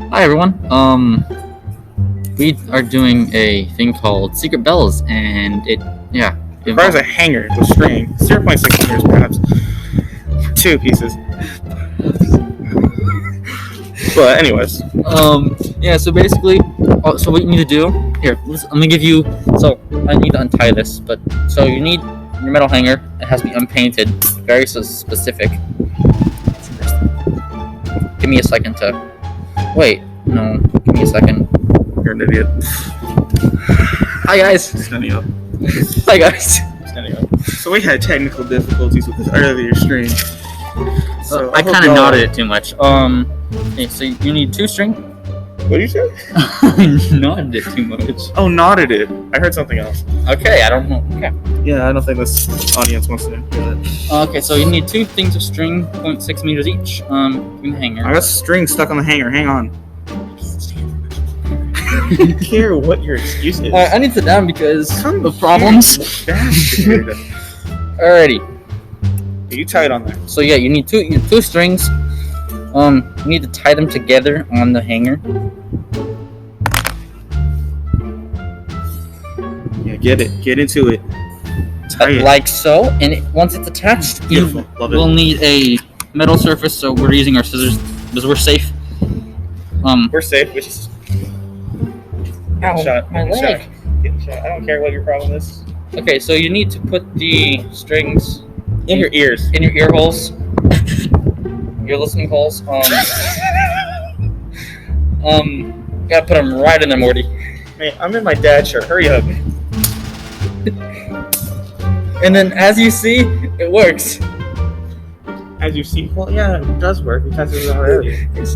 Hi everyone. We are doing a thing called Secret Bells, and it Requires a hanger with string, 0.6 meters perhaps, 2 pieces. But anyways, So basically, so what you need to do here. Let me give you. So I need to untie this, but so you need your metal hanger. It has to be unpainted, very specific. Give me a second to. Wait, no. Give me a second. you're an idiot. Hi guys. Standing up. Hi guys. Standing up. So we had technical difficulties with this earlier stream. So I kind of nodded it too much. Okay, so you need 2 string. What did you say? I nodded it too much. Oh, nodded it. I heard something else. Okay, I don't know. Okay. Yeah, I don't think this audience wants to hear that. Okay, so you need 2 things of string, 0.6 meters each. In the hanger. I got string stuck on the hanger. Hang on. I don't care what your excuse is. I need to sit down because Come of problems. Bastard. Alrighty. You tie it on there. So yeah, you need 2 strings. You need to tie them together on the hanger. Yeah, get it. Get into it. Tie it. Like so. And once it's attached, you Beautiful. Love it. will need a metal surface. So we're using our scissors because we're safe. We're safe. Which is Ow, shot. my Getting leg. shot. Getting shot. I don't care what your problem is. Okay, so you need to put the strings In your ears. in your ear holes, your listening holes. Gotta put them right in there, Morty. Man, I'm in my dad's shirt. Hurry up. And then, as you see, it works. As you see, well, yeah, it does work because it was already. It's